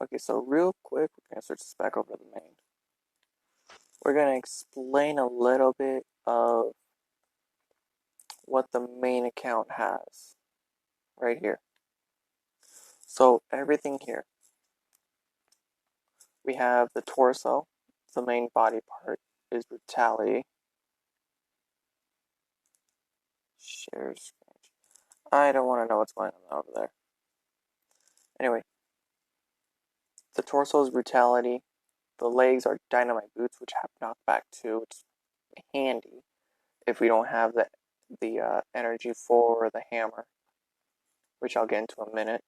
Okay, so real quick, we're going to switch this back over to the main. We're going to explain a little bit of what the main account has right here. So everything here. We have the torso, the main body part is brutality. Share screen. I don't want to know what's going on over there. Anyway, the torso is brutality. The legs are dynamite boots, which have knockback too. It's handy if we don't have the energy for the hammer, which I'll get into in a minute.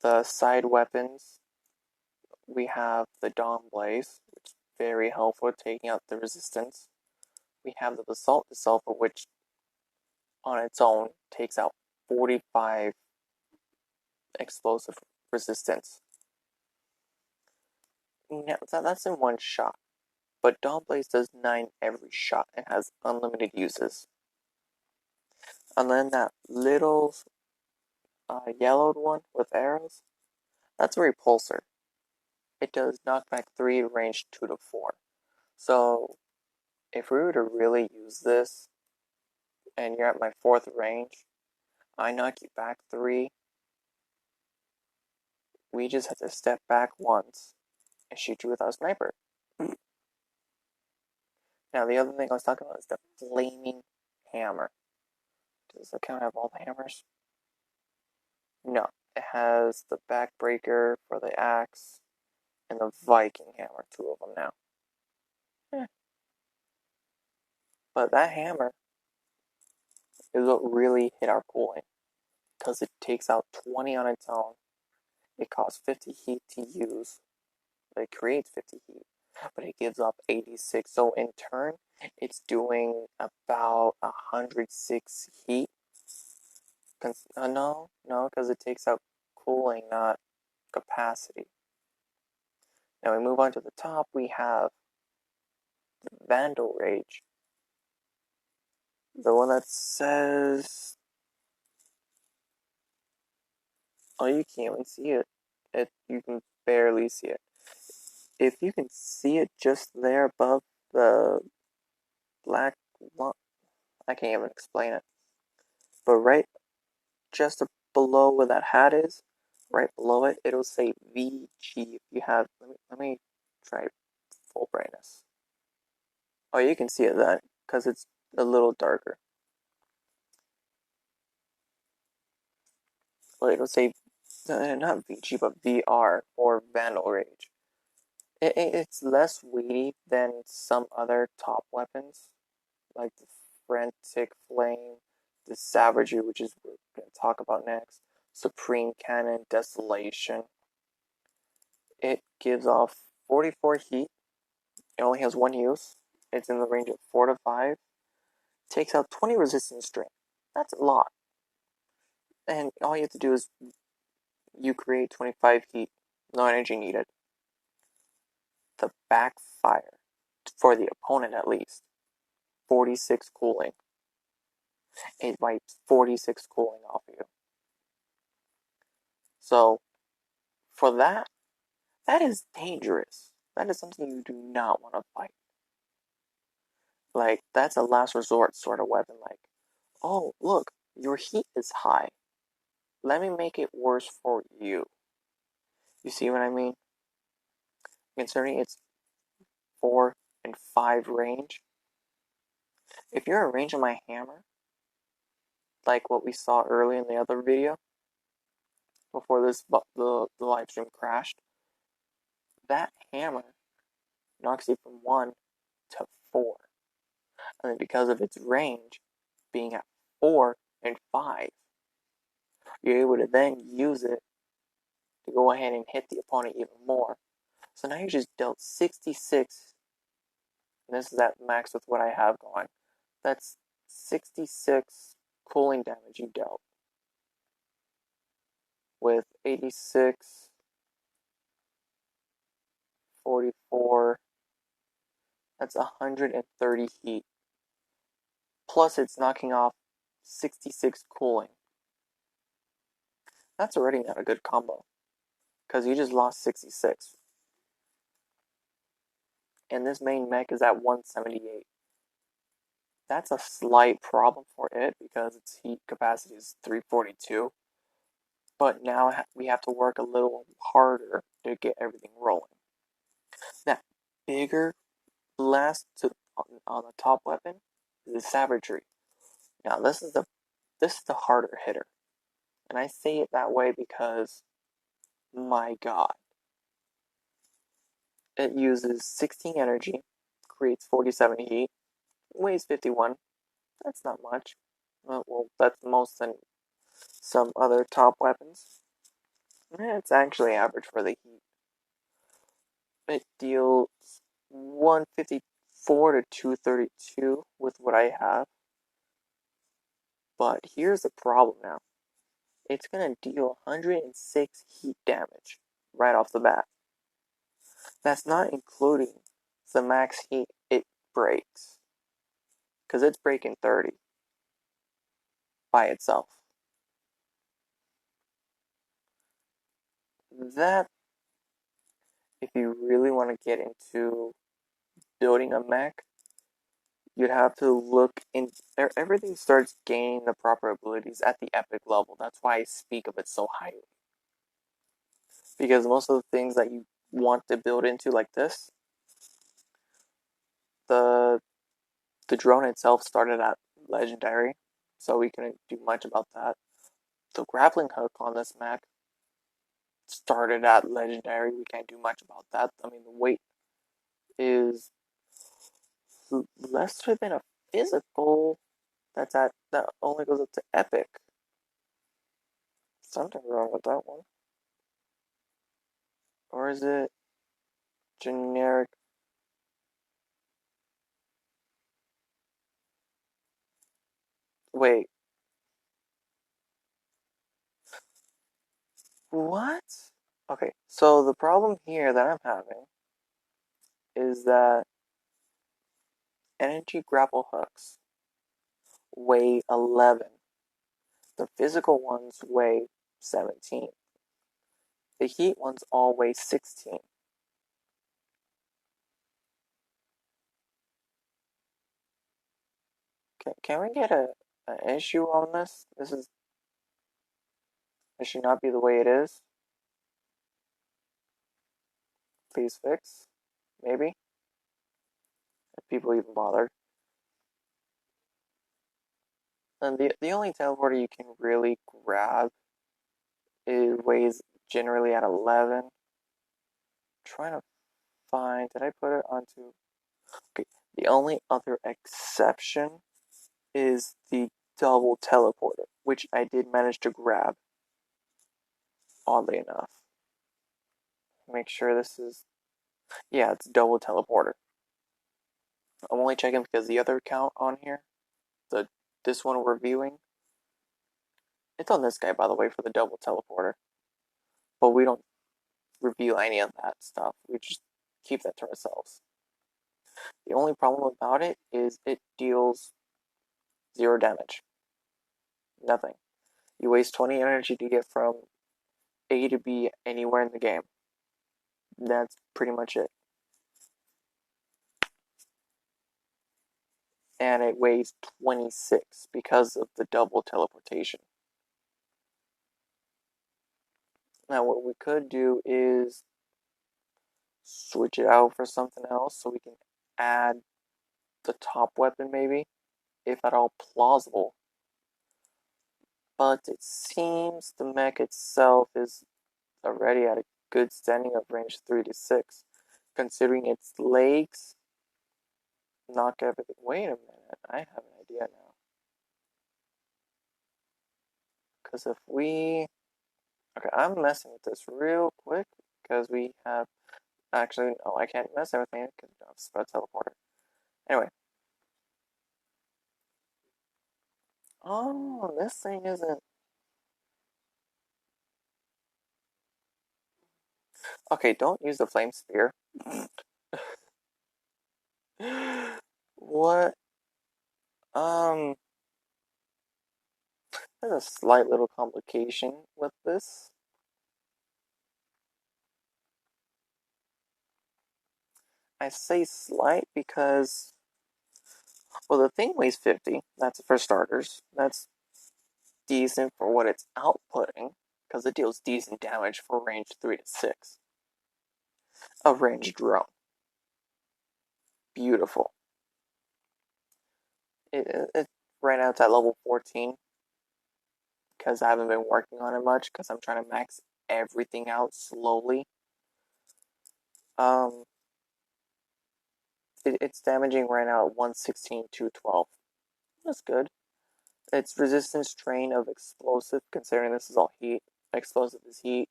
The side weapons, we have the Dawn Blaze, which is very helpful at taking out the resistance. We have the Basalt itself, which on its own takes out 45 explosive resistance. Now, that's in one shot, but Dawn Blaze does 9 every shot and has unlimited uses. And then that little yellowed one with arrows, that's a repulsor. It does knockback 3, range 2 to 4. So if we were to really use this, and you're at my 4th range, I knock you back 3, we just have to step back once and shoot you with our sniper. Now the other thing I was talking about is the flaming hammer. Does the account have all the hammers? No. It has the backbreaker for the axe and the Viking hammer, 2 of them now. But that hammer is what really hit our cooling, because it takes out 20 on its own. It costs 50 heat to use, but it creates 50 heat, but it gives off 86. So in turn, it's doing about 106 heat. No, because it takes out cooling, not capacity. Now we move on to the top. We have the Vandal Rage, the one that says, oh, you can't even see it. You can barely see it. If you can see it just there above the black line, I can't even explain it. But right just below where that hat is, right below it, it'll say VG. If you have, let me try full brightness. Oh, you can see it then, because it's a little darker. Well, it'll say, not VG, but VR, or Vandal Rage. It's less weighty than some other top weapons, like the Frantic Flame, the Savagery, which is what we're going to talk about next, Supreme Cannon, Desolation. It gives off 44 heat. It only has 1 use. It's in the range of 4 to 5. Takes out 20 resistance strength. That's a lot. And all you have to do is you create 25 heat. No energy needed. The backfire, for the opponent at least, 46 cooling. It wipes 46 cooling off of you. So, for that, that is dangerous. That is something you do not want to fight. Like, that's a last resort sort of weapon. Like, oh, look, your heat is high. Let me make it worse for you. You see what I mean? Concerning its 4 and 5 range, if you're in range of my hammer, like what we saw early in the other video, before the live stream crashed, that hammer knocks you from 1 to 4. And then because of its range being at 4 and 5, you're able to then use it to go ahead and hit the opponent even more. So now you just dealt 66, and this is at max with what I have going. That's 66 cooling damage you dealt. With 86, 44, that's 130 heat. Plus it's knocking off 66 cooling. That's already not a good combo. because you just lost 66. And this main mech is at 178. That's a slight problem for it because its heat capacity is 342. But now we have to work a little harder to get everything rolling. That bigger blast on the top weapon is the savagery. Now this is the harder hitter, and I say it that way because my God, it uses 16 energy, creates 47 heat, weighs 51. That's not much. Well, that's most than some other top weapons. It's actually average for the heat. It deals 154 to 232 with what I have. But here's the problem now. It's going to deal 106 heat damage right off the bat. That's not including the max heat it breaks. Because it's breaking 30 by itself. That, if you really want to get into building a mech, you'd have to look in. Everything starts gaining the proper abilities at the epic level. That's why I speak of it so highly. Because most of the things that you want to build into, like this, the drone itself started at legendary, so we couldn't do much about that. The grappling hook on this mech started at legendary. We can't do much about that. I mean, the weight is lesser than a physical. That only goes up to epic. Something wrong with that one. Or is it generic? Wait. What? Okay, so the problem here that I'm having is that energy grapple hooks weigh 11. The physical ones weigh 17. The heat ones all weigh 16. Can we get an issue on this? This should not be the way it is. Please fix. Maybe. If people even bothered. And the only teleporter you can really grab is weighs generally at 11. Trying to find. Did I put it onto? Okay. The only other exception is the double teleporter, which I did manage to grab. Oddly enough. Make sure this is. Yeah, it's double teleporter. I'm only checking because the other account on here, this one we're viewing, it's on this guy by the way for the double teleporter. But we don't reveal any of that stuff. We just keep that to ourselves. The only problem about it is it deals 0 damage. Nothing. You waste 20 energy to get from A to B anywhere in the game. That's pretty much it. And it weighs 26 because of the double teleportation. Now what we could do is switch it out for something else so we can add the top weapon maybe, if at all plausible. But it seems the mech itself is already at a good standing of range 3 to 6. Considering its legs knock everything. Wait a minute, I have an idea now. Because if we... Okay, I'm messing with this real quick because we have... Actually, no, I can't mess everything because I have spread teleporter. Anyway. Oh, this thing isn't... Okay, don't use the flame spear. What? Um, there's a slight little complication with this. I say slight because, well, the thing weighs 50. That's for starters. That's decent for what it's outputting, because it deals decent damage for range 3 to 6. A ranged drone. Beautiful. Right now it's at level 14, because I haven't been working on it much, because I'm trying to max everything out slowly. Um, it's damaging right now at 116, 212. That's good. Its resistance train of explosive, considering this is all heat, explosive is heat,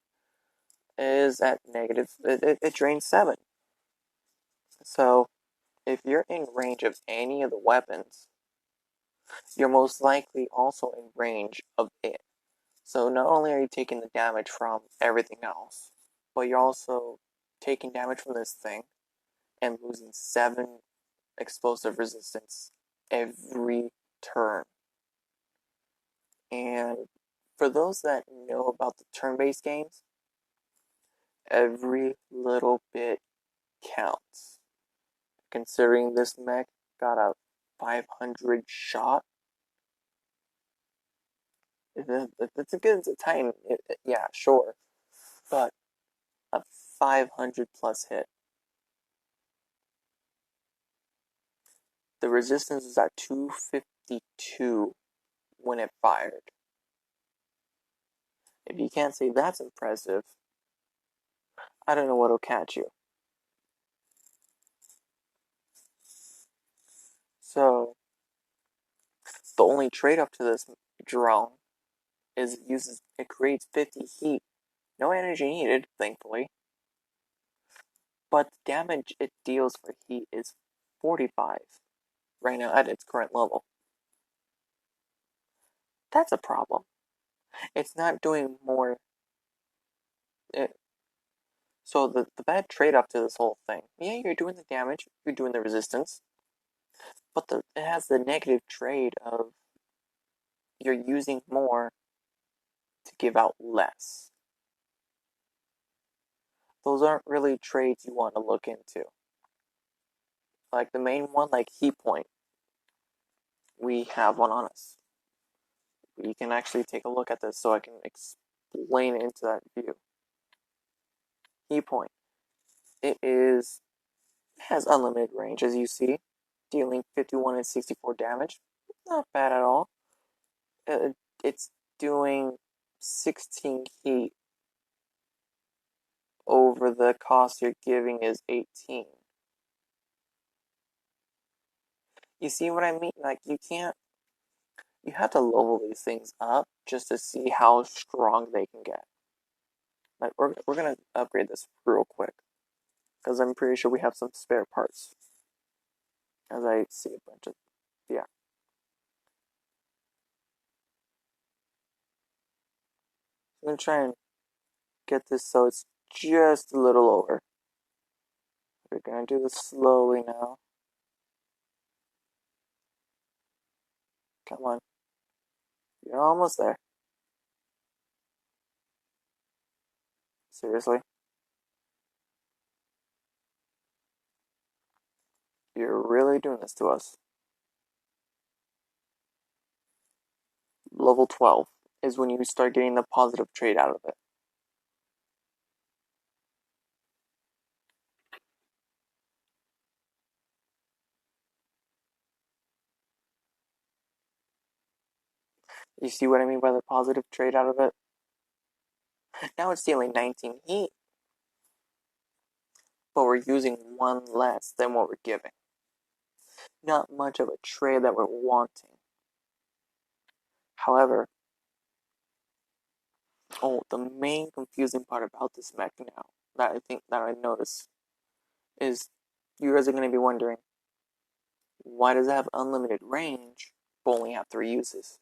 is at negative. It drains 7. So, if you're in range of any of the weapons, you're most likely also in range of it. So, not only are you taking the damage from everything else, but you're also taking damage from this thing and losing 7 explosive resistance every turn. And for those that know about the turn-based games, every little bit counts. Considering this mech got a 500 shot, it's a good, it's a Titan, yeah, sure, but a 500 plus hit. The resistance was at 252 when it fired. If you can't say that's impressive, I don't know what'll catch you. So, the only trade-off to this drone is it creates 50 heat. No energy needed, thankfully. But the damage it deals for heat is 45 right now at its current level. That's a problem. It's not doing more. So the bad trade-off to this whole thing, yeah, you're doing the damage, you're doing the resistance, but it has the negative trade of you're using more to give out less. Those aren't really trades you want to look into. Like the main one, like heat point, we have one on us. You can actually take a look at this so I can explain it into that view. Heat point. It has unlimited range, as you see, dealing 51 and 64 damage. Not bad at all. It's doing 16 heat over the cost you're giving is 18. You see what I mean? Like, you have to level these things up just to see how strong they can get. Like, we're gonna upgrade this real quick, because I'm pretty sure we have some spare parts. As I see a bunch of, yeah. I'm gonna try and get this so it's just a little over. We're gonna do this slowly now. Come on. You're almost there. Seriously? You're really doing this to us. Level 12 is when you start getting the positive trade out of it. You see what I mean by the positive trade out of it? Now it's dealing 19 heat, but we're using 1 less than what we're giving. Not much of a trade that we're wanting. However, the main confusing part about this mech now that I notice is you guys are going to be wondering, why does it have unlimited range but only have 3 uses?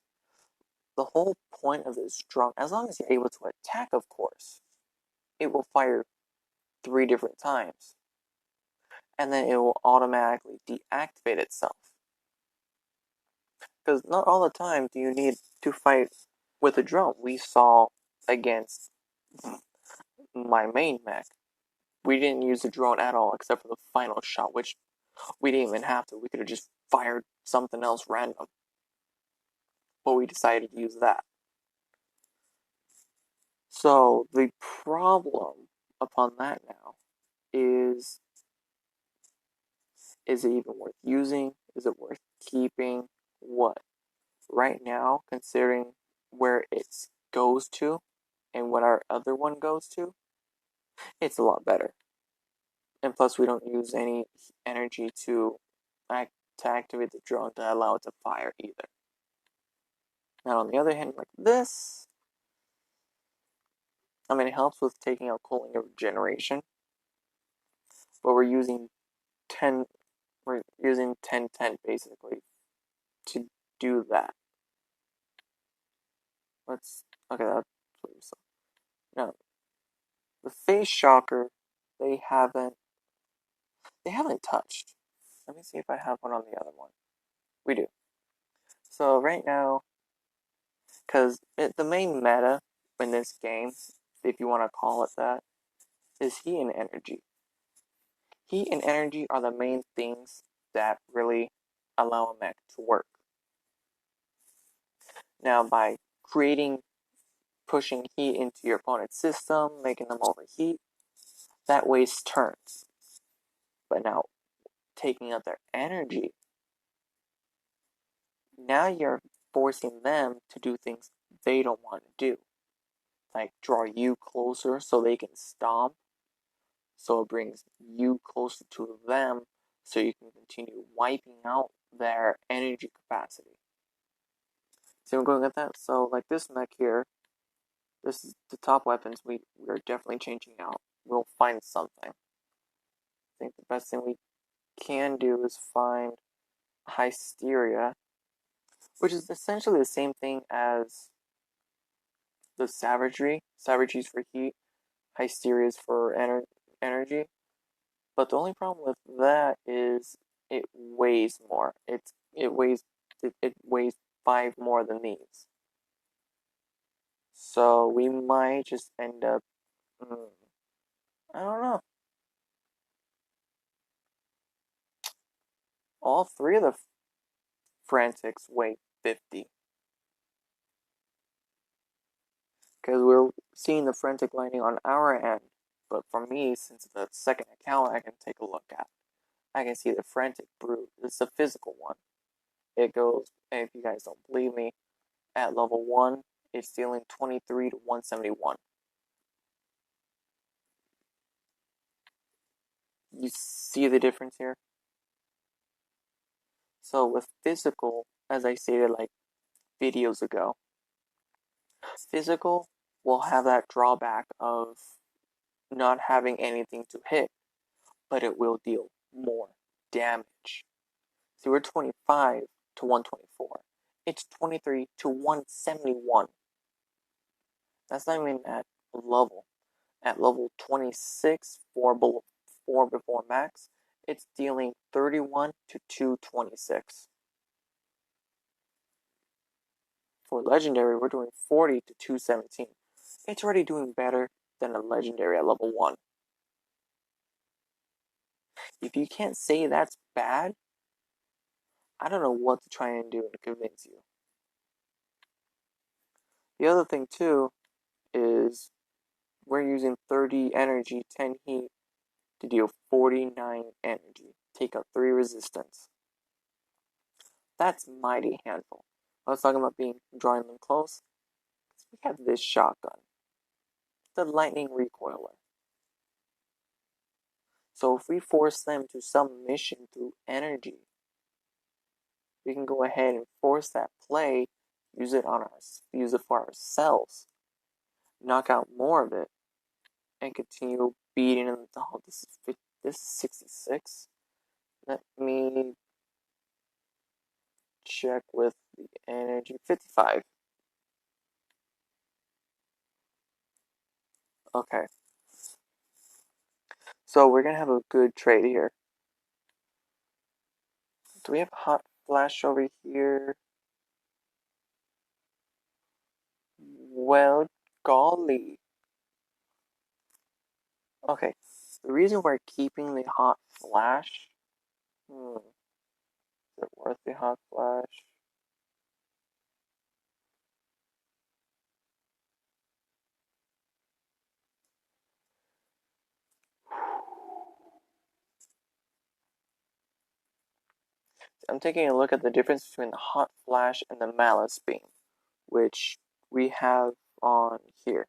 The whole point of this drone, as long as you're able to attack, of course, it will fire 3 different times, and then it will automatically deactivate itself. Because not all the time do you need to fight with a drone. We saw against my main mech, we didn't use the drone at all except for the final shot, which we didn't even have to. We could have just fired something else random. But we decided to use that. So the problem upon that now is it even worth using? Is it worth keeping? What? Right now, considering where it goes to and what our other one goes to, it's a lot better. And plus, we don't use any energy to activate the drone to allow it to fire either. Now, on the other hand, like this, I mean, it helps with taking out cooling and regeneration, but we're using 10 basically to do that. Okay, that's what you saw. Now, the face shocker, they haven't touched. Let me see if I have one on the other one. We do. So right now, because the main meta in this game, if you want to call it that, is heat and energy. Heat and energy are the main things that really allow a mech to work. Now, by pushing heat into your opponent's system, making them overheat, that wastes turns. But now, taking out their energy, now you're forcing them to do things they don't want to do. Like draw you closer so they can stomp. So it brings you closer to them so you can continue wiping out their energy capacity. See, I'm going at that. So, like this mech here, this is the top weapons we're definitely changing out. We'll find something. I think the best thing we can do is find Hysteria, which is essentially the same thing as the Savagery. Savagery's for heat, Hysteria's for energy. But the only problem with that is it weighs more. It weighs 5 more than these. So we might just end up I don't know. All 3 of the Frantics weigh 50. Because we're seeing the Frantic lighting on our end. But for me, since it's the second account I can take a look at, I can see the Frantic Brute. It's a physical one. It goes, if you guys don't believe me, at level 1, it's dealing 23 to 171. You see the difference here? So with physical, as I stated like videos ago, physical will have that drawback of not having anything to hit, but it will deal more damage. See, we're 25 to 124. It's 23 to 171. That's not even at level. At level 26, 4 before max, it's dealing 31 to 226. For legendary, we're doing 40 to 217. It's already doing better than a legendary at level 1. If you can't say that's bad, I don't know what to try and do to convince you. The other thing too is we're using 30 energy, 10 heat to deal 49 energy. Take out 3 resistance. That's mighty handful. I was talking about drawing them close. We have this shotgun, the lightning recoiler. So if we force them to some mission through energy, we can go ahead and force that play, use it for ourselves, knock out more of it, and continue beating them. Oh, this is 66. Let me check with the energy. 55. Okay. So we're gonna have a good trade here. Do we have a hot flash over here? Well, golly. Okay. The reason we're keeping the hot flash, is it worth the hot flash? I'm taking a look at the difference between the hot flash and the malice beam, which we have on here.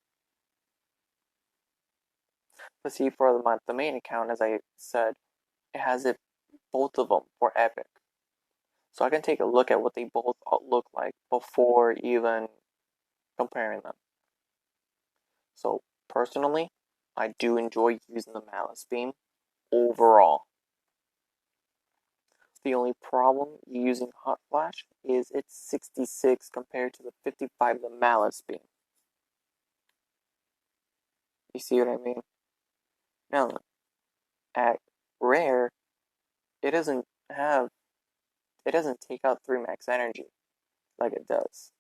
But see, for the main account, as I said, it has both of them for epic. So I can take a look at what they both look like before even comparing them. So personally, I do enjoy using the malice beam overall. The only problem using hot flash is it's 66 compared to the 55 the malice beam. You see what I mean? Now, at rare, it doesn't take out 3 max energy like it does.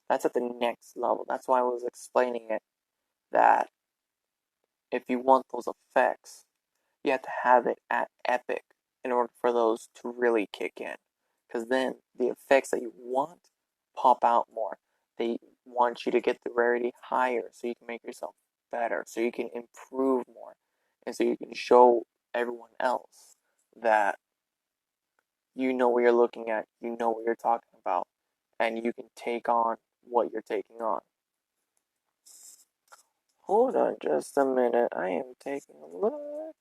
That's at the next level. That's why I was explaining it, that if you want those effects, you have to have it at epic in order for those to really kick in. Because then the effects that you want pop out more. They want you to get the rarity higher so you can make yourself better, so you can improve more, and so you can show everyone else that you know what you're looking at, you know what you're talking about, and you can take on what you're taking on. Hold on just a minute, I am taking a look.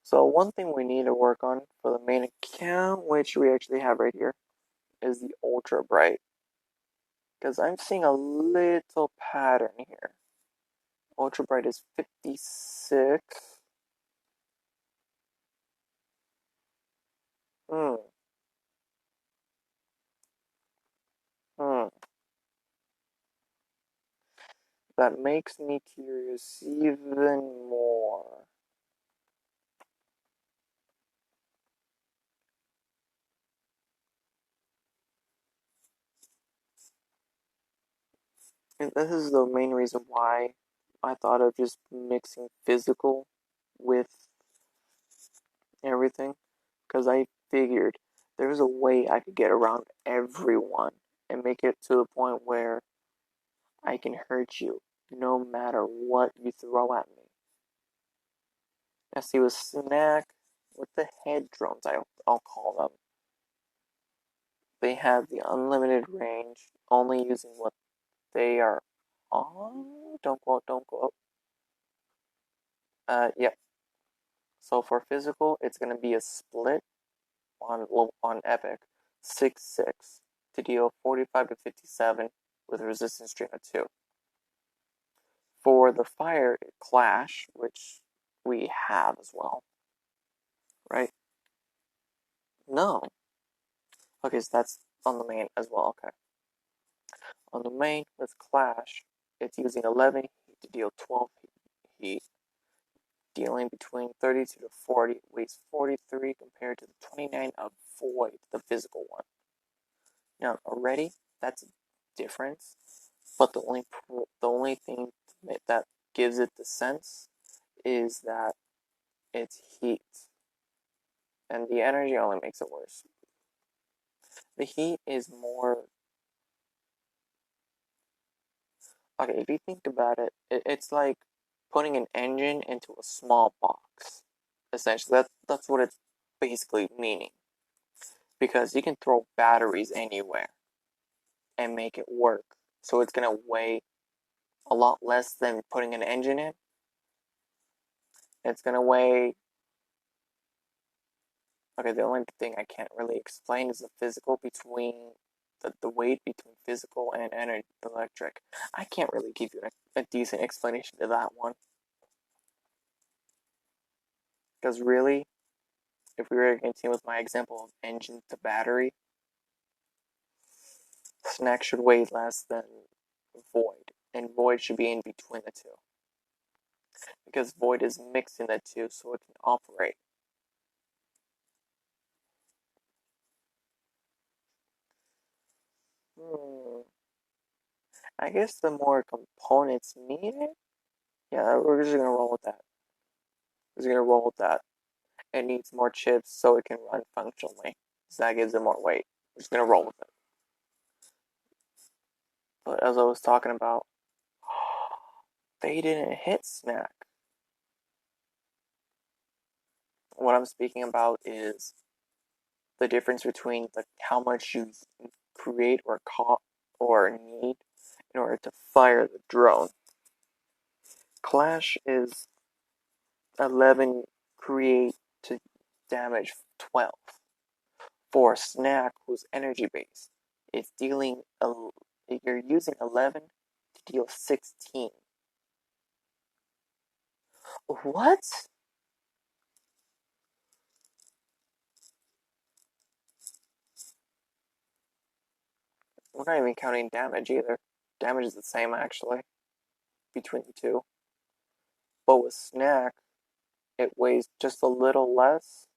So one thing we need to work on for the main account, which we actually have right here, is the Ultra Bright. Because I'm seeing a little pattern here. Ultra Bright is 56. Hmm. Hmm. That makes me curious even more. And this is the main reason why I thought of just mixing physical with everything. Because I figured there's a way I could get around everyone and make it to the point where I can hurt you no matter what you throw at me. Now see with Snack, with the head drones, I'll call them, they have the unlimited range, only using what they are on. Don't go up, don't go up. Yep. So for physical, it's gonna be a split on Epic, 6-6 to deal 45 to 57 with a resistance stream of 2. For the fire clash, which we have as well, right? No. Okay, so that's on the main as well. Okay. On the main with clash, it's using 11 heat to deal 12 heat, dealing between 32 to 40, weighs 43 compared to the 29 of Void, the physical one. Now, already, that's a difference, but the only thing that gives it the sense is that it's heat, and the energy only makes it worse. The heat is more. Okay, if you think about it, it's like putting an engine into a small box. Essentially, that's what it's basically meaning. Because you can throw batteries anywhere and make it work. So it's gonna weigh a lot less than putting an engine in. It's gonna weigh. Okay, the only thing I can't really explain is the physical between the weight between physical and electric. I can't really give you a decent explanation to that one. Because really, if we were to continue with my example of engine to battery, Snack should weigh less than Void, and Void should be in between the two. Because Void is mixing the two so it can operate. I guess the more components needed, yeah, we're just gonna roll with that. We're just gonna roll with that. It needs more chips so it can run functionally. So that gives it more weight. We're just gonna roll with it. But as I was talking about, they didn't hit snack. What I'm speaking about is the difference between like how much you create or need in order to fire the drone. Clash is 11 create to damage 12. For Snack, who's energy based, it's dealing you're using 11 to deal 16. What? We're not even counting damage either. Damage is the same actually between the two. But with Snack, it weighs just a little less.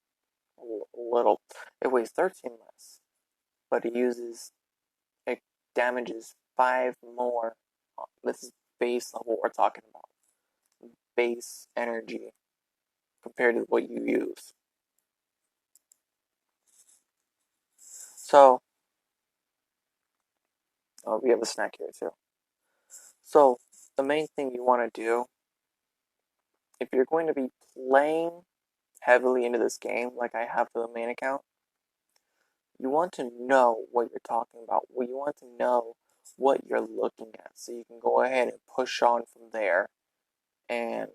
A little. It weighs 13 less. But it damages 5 more. This is base level we're talking about. Base energy compared to what you use. So, we have a snack here too. So, the main thing you want to do, if you're going to be playing heavily into this game, like I have for the main account, you want to know what you're talking about. Well, you want to know what you're looking at so you can go ahead and push on from there and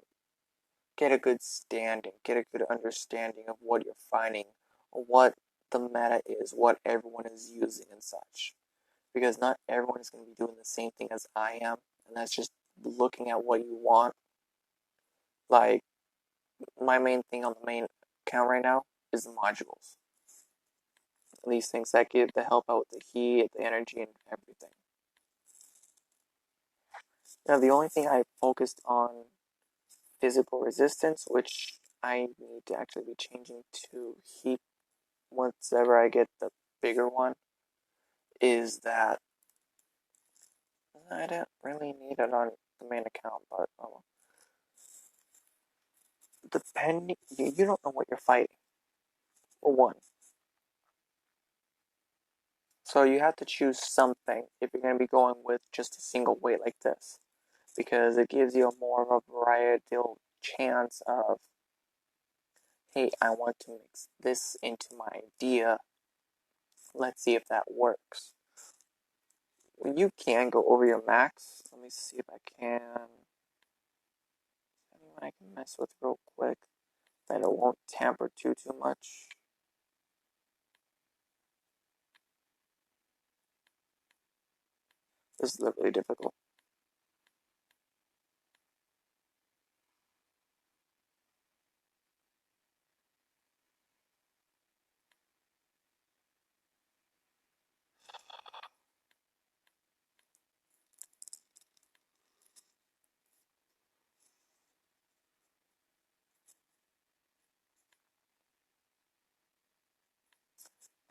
get a good standing, get a good understanding of what you're finding, what the meta is, what everyone is using and such. Because not everyone is going to be doing the same thing as I am, and that's just looking at what you want. Like, my main thing on the main account right now is the modules. These things that give the help out with the heat, the energy, and everything. Now, the only thing I focused on physical resistance, which I need to actually be changing to heat once ever I get the bigger one, is that I don't really need it on the main account, but depending, you don't know what you're fighting, for one. So you have to choose something if you're going to be going with just a single weight like this, because it gives you a more of a varietal chance of, hey, I want to mix this into my idea. Let's see if that works. You can go over your max. Let me see if I can. Anyone I can mess with real quick that it won't tamper too much. This is really difficult.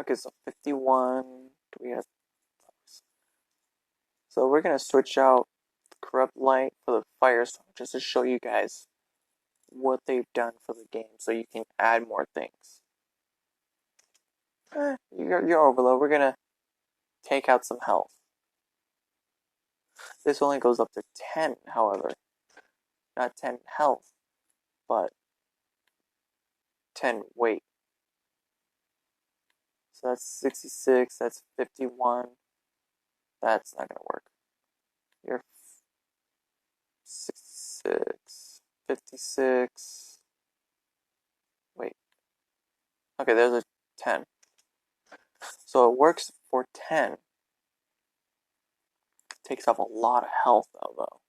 Okay, so 51. Do we have? So we're gonna switch out the corrupt light for the firestorm just to show you guys what they've done for the game, so you can add more things. You're overload. We're gonna take out some health. This only goes up to 10, however. Not 10 health, but 10 weight. So that's 66, that's 51. That's not gonna work. You're 66, 56. Wait. Okay, there's a 10. So it works for 10. Takes off a lot of health, though.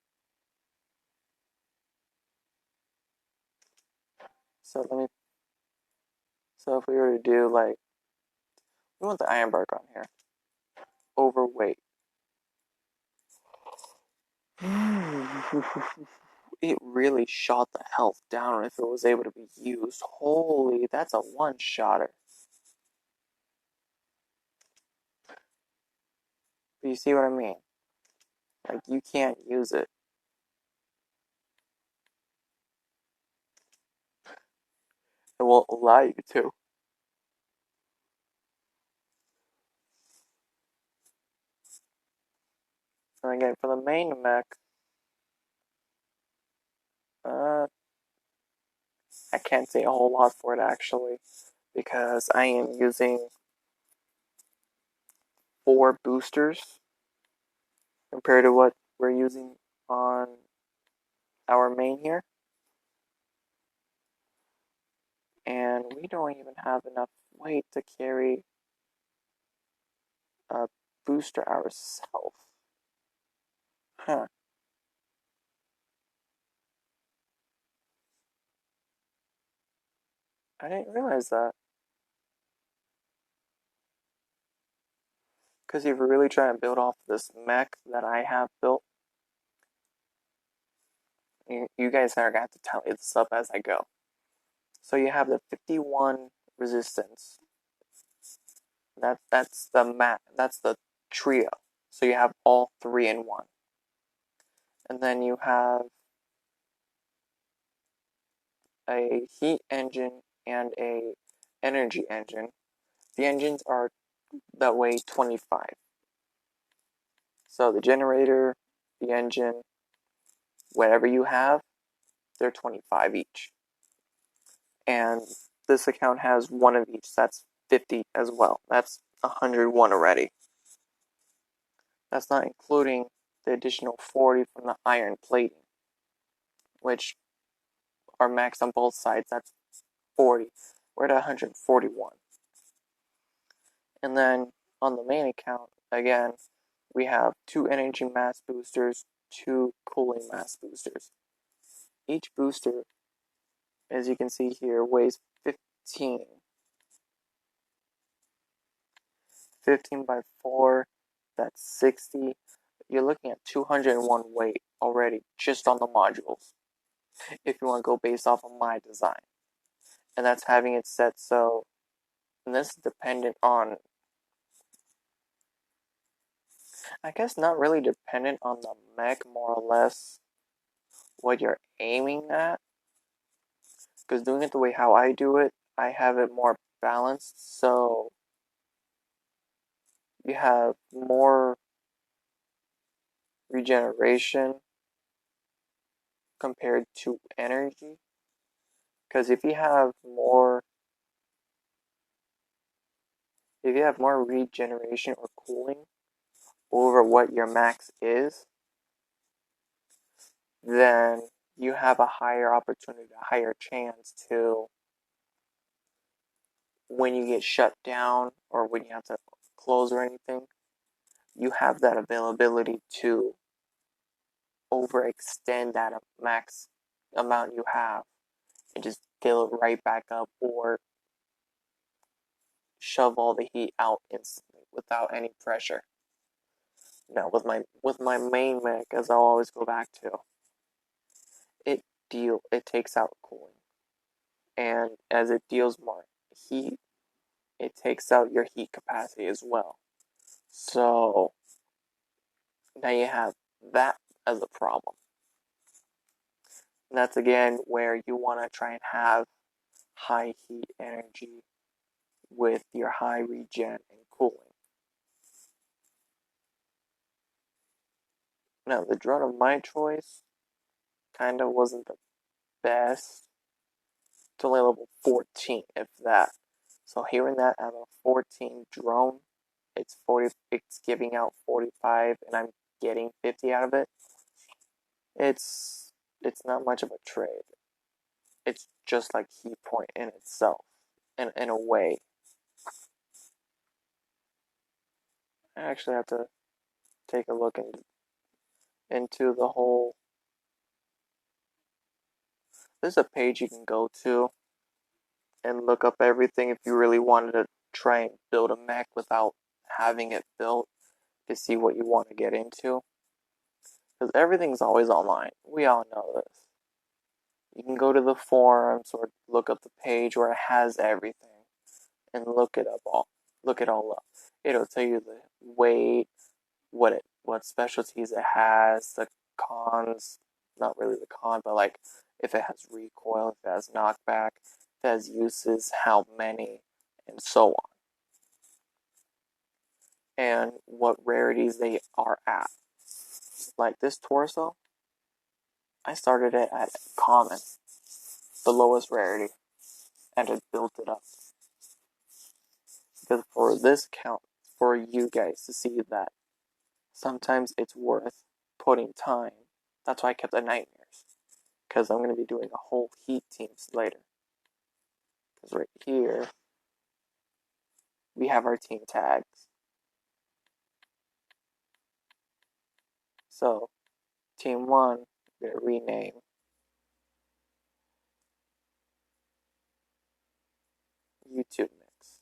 So let me. So if we were to do like, we want the Ironbark on here. Overweight. It really shot the health down if it was able to be used. Holy, that's a one-shotter. You see what I mean? Like, you can't use it. It won't allow you to. And again, for the main mech, uh, I can't say a whole lot for it actually, because I am using 4 boosters compared to what we're using on our main here. And we don't even have enough weight to carry a booster ourselves. Huh. I didn't realize that. Because if you're really trying to build off this mech that I have built, you guys are going to have to tally this up as I go. So you have the 51 resistance. That's the trio. So you have all 3 in one. And then you have a heat engine and a energy engine. The engines are that way 25. So the generator, the engine, whatever you have, they're 25 each. And this account has 1 of each. That's 50 as well. That's 101 already. That's not including the additional 40 from the iron plating, which are maxed on both sides. That's 40. We're at 141. And then on the main account, again, we have 2 energy mass boosters, 2 cooling mass boosters. Each booster, as you can see here, weighs 15. 15 by 4, that's 60. You're looking at 201 weight already just on the modules, if you want to go based off of my design. And that's having it set so, and this is dependent on, I guess not really dependent on the mech, more or less what you're aiming at. Because doing it the way how I do it, I have it more balanced, so you have more regeneration compared to energy. Because if you have more regeneration or cooling over what your max is, then you have a higher opportunity, a higher chance to, when you get shut down or when you have to close or anything, you have that availability to overextend that max amount you have and just fill it right back up, or shove all the heat out instantly without any pressure. Now with my main mech, as I'll always go back to, it takes out cooling, and as it deals more heat, it takes out your heat capacity as well. So now you have that as a problem. And that's again where you want to try and have high heat energy with your high regen and cooling. Now the drone of my choice kind of wasn't the best. It's only level 14, if that. So hearing that I have a 14 drone, it's giving out 45, and I'm getting 50 out of it. It's not much of a trade. It's just like Key Point in itself, in a way. I actually have to take a look into the whole. There's a page you can go to and look up everything if you really wanted to try and build a mech without having it built, to see what you want to get into. Because everything's always online. We all know this. You can go to the forums or look up the page where it has everything and look it all up. It'll tell you the weight, what it what specialties it has, the cons, not really the con, but like if it has recoil, if it has knockback, if it has uses, how many, and so on. And what rarities they are at. Like this torso, I started it at common, the lowest rarity, and it built it up. Because for this count, for you guys to see that sometimes it's worth putting time. That's why I kept the nightmares. Because I'm going to be doing a whole heat teams later. Because right here, we have our team tags. So, team 1, we're going to rename YouTube Mix.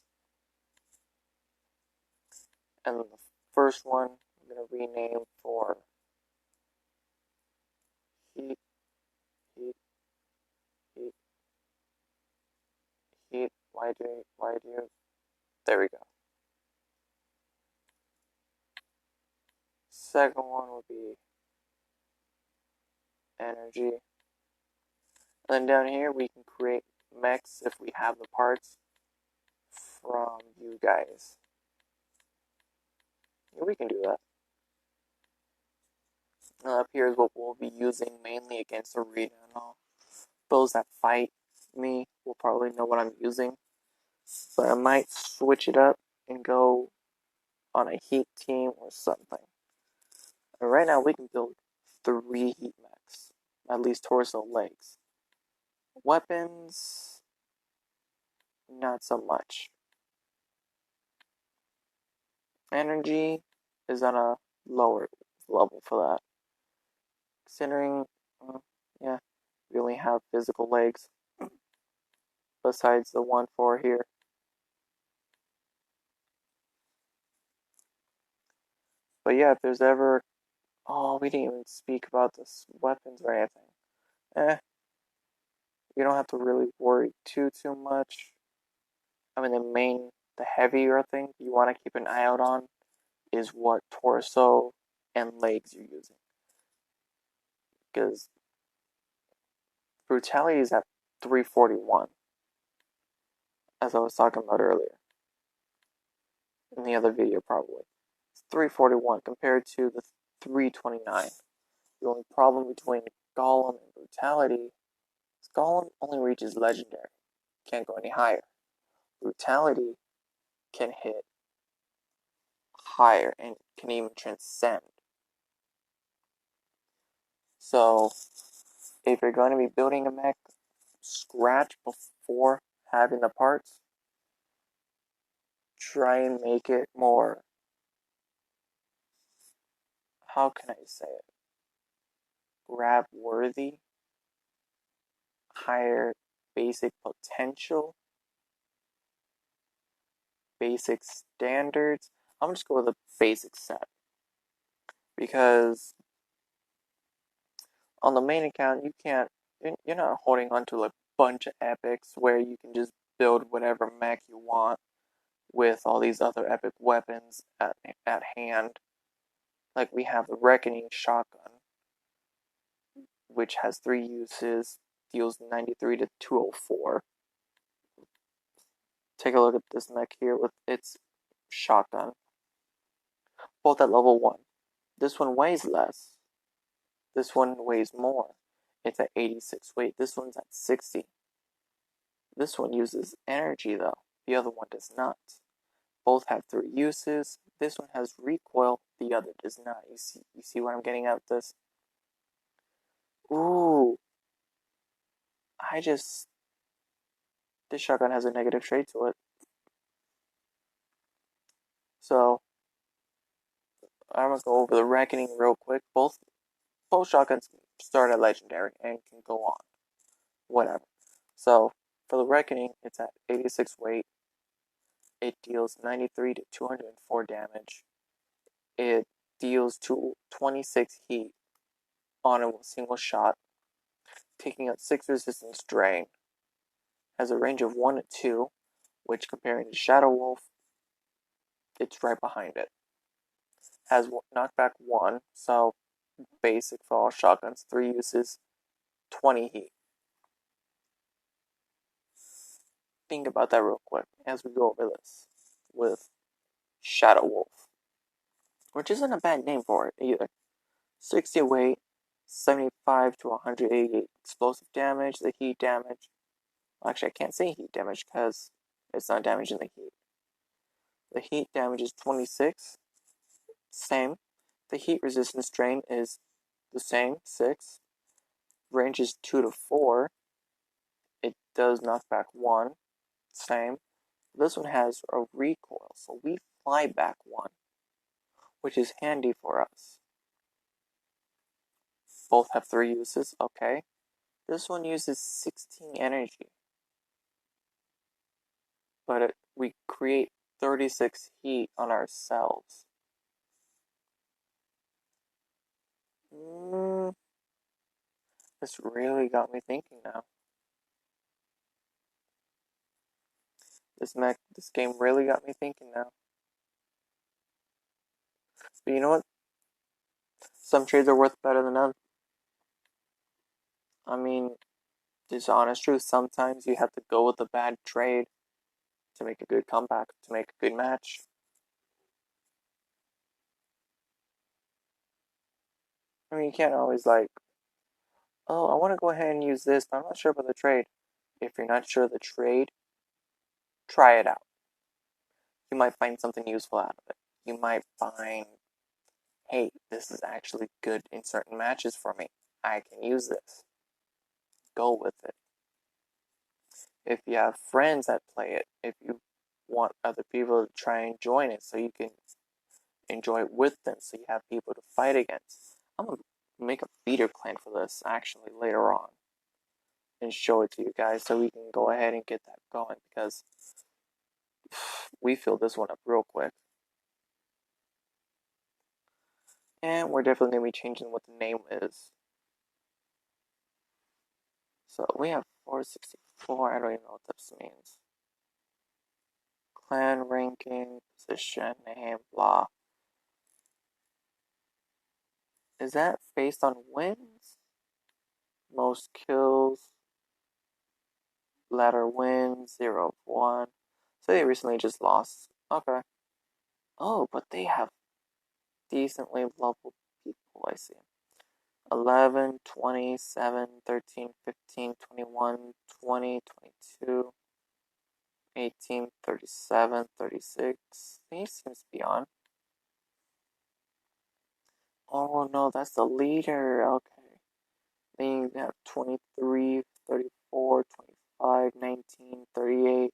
And the first one, I'm going to rename for heat, heat, heat, heat. Why do you? There we go. Second one would be energy. And then down here, we can create mechs if we have the parts from you guys. Yeah, we can do that. And up here is what we'll be using mainly against arena and all. Those that fight me will probably know what I'm using. But I might switch it up and go on a heat team or something. And right now we can build 3 heat mechs. At least torso legs. Weapons, not so much. Energy is on a lower level for that. Considering, yeah, we only have physical legs. Besides the 1-4 here. But yeah, if there's ever... Oh, we didn't even speak about this weapons or anything. You don't have to really worry too much. I mean, the heavier thing you want to keep an eye out on is what torso and legs you're using. Because brutality is at 341, as I was talking about earlier. In the other video, probably. It's 341 compared to the 329. The only problem between Golem and brutality is Golem only reaches legendary. Can't go any higher. Brutality can hit higher and can even transcend. So, if you're going to be building a mech, scratch before having the parts. Try and make it more, how can I say it? Grab worthy, higher basic potential, basic standards. I'm just going with a basic set. Because on the main account, you're not holding on to a bunch of epics where you can just build whatever mech you want with all these other epic weapons at hand. Like we have the Reckoning Shotgun, which has 3 uses, deals 93 to 204. Take a look at this mech here with its shotgun. Both at level 1. This one weighs less. This one weighs more. It's at 86 weight. This one's at 60. This one uses energy though. The other one does not. Both have 3 uses. This one has recoil. The other does not. You see what I'm getting at this? Ooh. This shotgun has a negative trait to it. So, I'm going to go over the Reckoning real quick. Both shotguns start at Legendary and can go on. Whatever. So, for the Reckoning, it's at 86 weight. It deals 93 to 204 damage. It deals 26 heat on a single shot, taking out 6 resistance drain. Has a range of 1 to 2, which comparing to Shadow Wolf, it's right behind it. has knockback 1, so basic for all shotguns, 3 uses, 20 heat. Think about that real quick as we go over this with Shadow Wolf, which isn't a bad name for it either. 60 weight, 75 to 188 explosive damage, the heat damage. Actually, I can't say heat damage because it's not damaging the heat. The heat damage is 26, same. The heat resistance drain is the same, 6. Range is 2 to 4. It does knockback 1, same. This one has a recoil, so we fly back 1, which is handy for us. Both have 3 uses, okay. This one uses 16 energy, but we create 36 heat on ourselves. This really got me thinking now. This game really got me thinking now. But you know what? Some trades are worth better than none. I mean, it's honest truth. Sometimes you have to go with a bad trade to make a good comeback, to make a good match. I mean, you can't always like, oh, I want to go ahead and use this, but I'm not sure about the trade. If you're not sure of the trade, try it out. You might find something useful out of it. You might find, hey, this is actually good in certain matches for me. I can use this. Go with it. If you have friends that play it, if you want other people to try and join it so you can enjoy it with them, so you have people to fight against. I'm going to make a beater clan for this actually later on and show it to you guys so we can go ahead and get that going because we filled this one up real quick. And we're definitely going to be changing what the name is. So we have 464. I don't even know what this means. Clan ranking, position, name, blah. Is that based on wins? Most kills, ladder wins, 0 of 1. So they recently just lost. Okay. Oh, but they have decently leveled people, I see. 11, 20, 7, 13, 15, 21, 20, 22, 18, 37, 36. He seems to be on. Oh no, that's the leader. Okay. Then you have 23, 34, 25, 19, 38,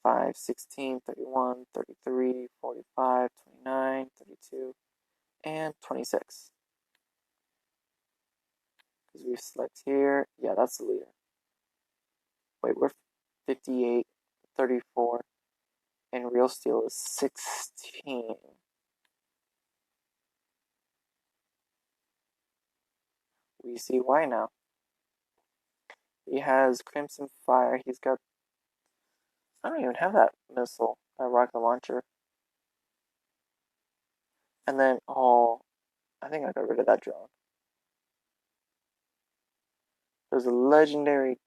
35, 16, 31, 33, 45, 29, 32, and 26. Because we select here. Yeah, that's the leader. Wait, we're 58, 34, and real steel is 16. We see why now. He has Crimson Fire. He's got... I don't even have that missile, that rocket launcher. And then, oh, I think I got rid of that drone. There's a legendary...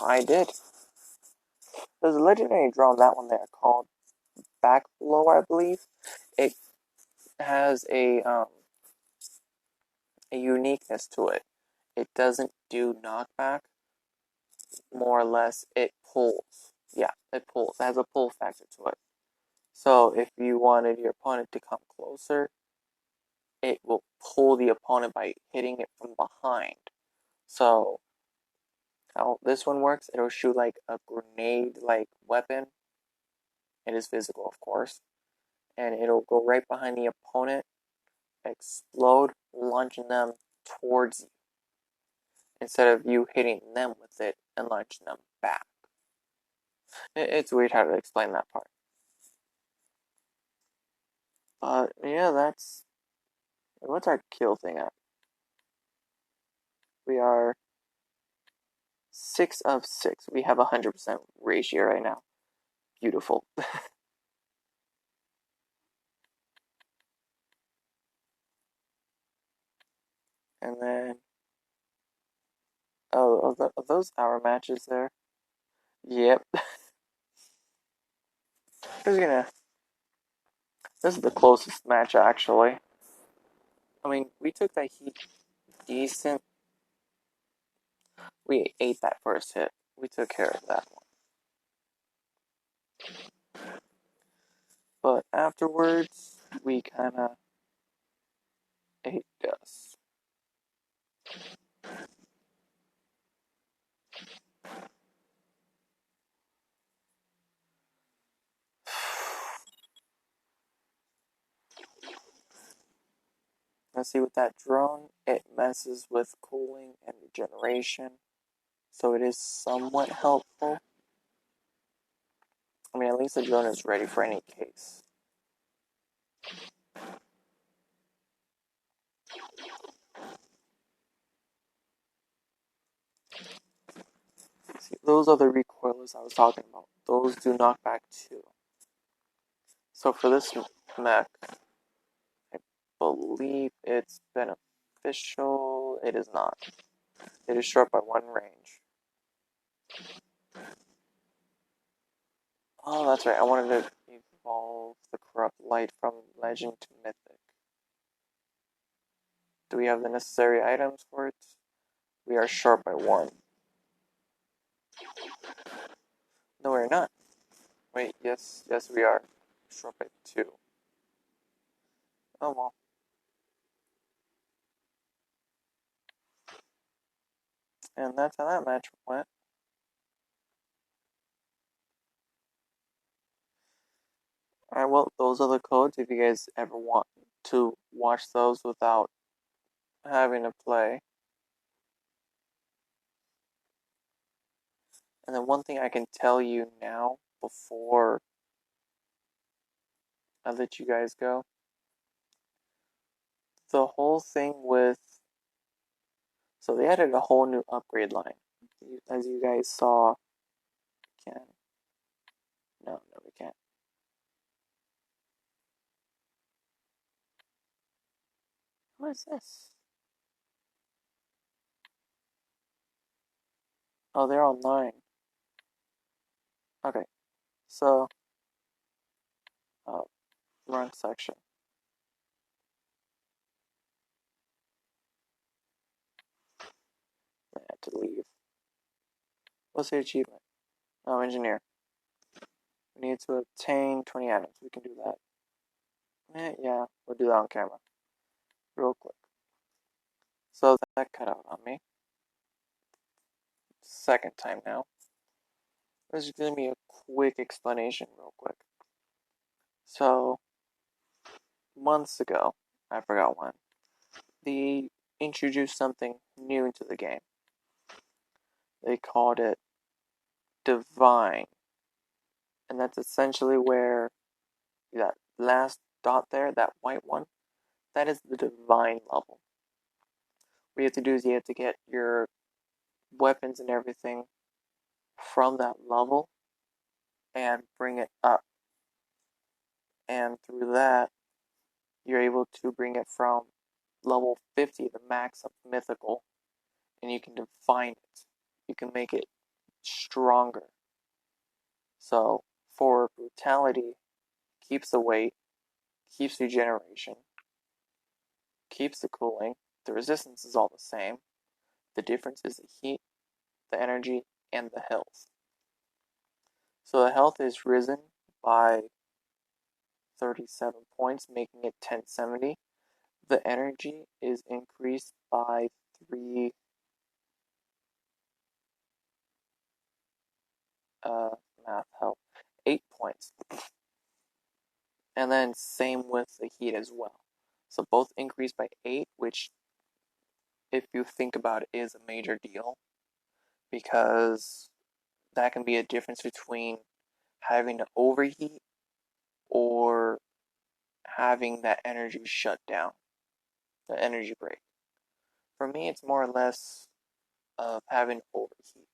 I did. There's a legendary drone, that one there, called Backblow, I believe. It has a uniqueness to it. It doesn't do knockback. More or less, it pulls. Yeah, it pulls. It has a pull factor to it. So if you wanted your opponent to come closer, it will pull the opponent by hitting it from behind. So how this one works, it'll shoot like a grenade-like weapon. It is physical, of course. And it'll go right behind the opponent, explode, launching them towards you. Instead of you hitting them with it and launching them back. It's weird how to explain that part. But yeah, that's... What's our kill thing at? We are 6 of 6. We have 100% ratio right now. Beautiful. And then, oh, are those our matches there? Yep. Who's gonna? This is the closest match, actually. I mean, we took that heat decent. We ate that first hit. We took care of that one. But afterwards, we kind of ate dust. Let's see, with that drone, it messes with cooling and regeneration, so it is somewhat helpful. I mean, at least the drone is ready for any case. See, those are the recoilers I was talking about. Those do knockback too. So for this mech, I believe it's beneficial. It is not. It is short by 1 range. Oh, that's right. I wanted to evolve the Corrupt Light from Legend to Mythic. Do we have the necessary items for it? We are short by 1. No, we're not. Wait, yes, we are. Short by 2. Oh well. And that's how that match went. Alright, well, those are the codes if you guys ever want to watch those without having to play. And then one thing I can tell you now before I let you guys go. The whole thing with... So they added a whole new upgrade line. As you guys saw... Can... No, we can't. What is this? Oh, they're online. Okay, so... wrong section. I had to leave. What's the achievement? Oh, engineer. We need to obtain 20 items. We can do that. Yeah, we'll do that on camera. Real quick. So that cut out on me. Second time now. This is going to be a quick explanation, real quick. So, months ago, I forgot when, they introduced something new into the game. They called it Divine. And that's essentially where that last dot there, that white one, that is the Divine level. What you have to do is you have to get your weapons and everything from that level and bring it up. And through that, you're able to bring it from level 50, the max of mythical, and you can define it. You can make it stronger. So, for brutality, keeps the weight, keeps regeneration, keeps the cooling. The resistance is all the same. The difference is the heat, the energy, and the health. So the health is risen by 37 points, making it 1070. The energy is increased by 3 math help 8 points. And then same with the heat as well. So both increased by 8, which if you think about it is a major deal, because that can be a difference between having to overheat or having that energy shut down, the energy break. For me, it's more or less of having to overheat,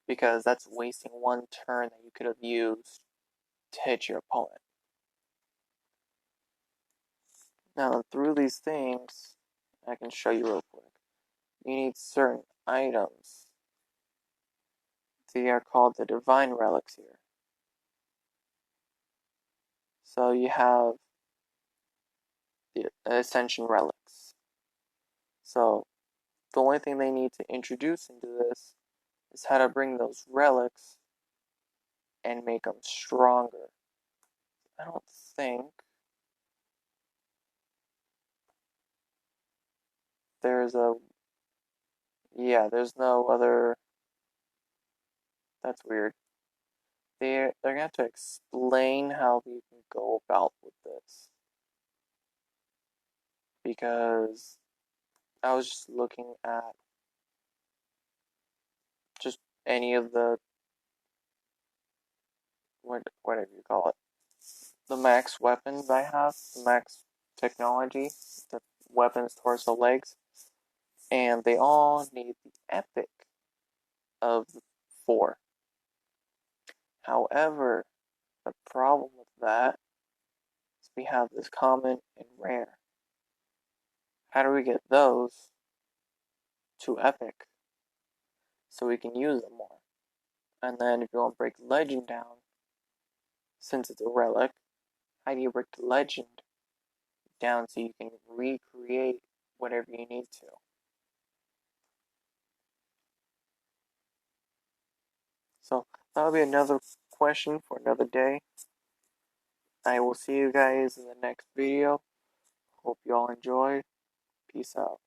because that's wasting 1 turn that you could have used to hit your opponent. Now, through these things, I can show you real quick. you need certain items. They are called the divine relics here. So you have the ascension relics. So the only thing they need to introduce into this is how to bring those relics and make them stronger. I don't think there's a... Yeah, there's no other... That's weird. They're gonna have to explain how we can go about with this. Because I was just looking at just any of the... whatever you call it. The max weapons I have, the max technology, the weapons, torso, legs, and they all need the epic of the 4. However, the problem with that is we have this common and rare. How do we get those to epic so we can use them more? And then if you want to break legend down, since it's a relic, how do you break the legend down so you can recreate whatever you need to? So that'll be another question for another day. I will see you guys in the next video. Hope you all enjoyed. Peace out.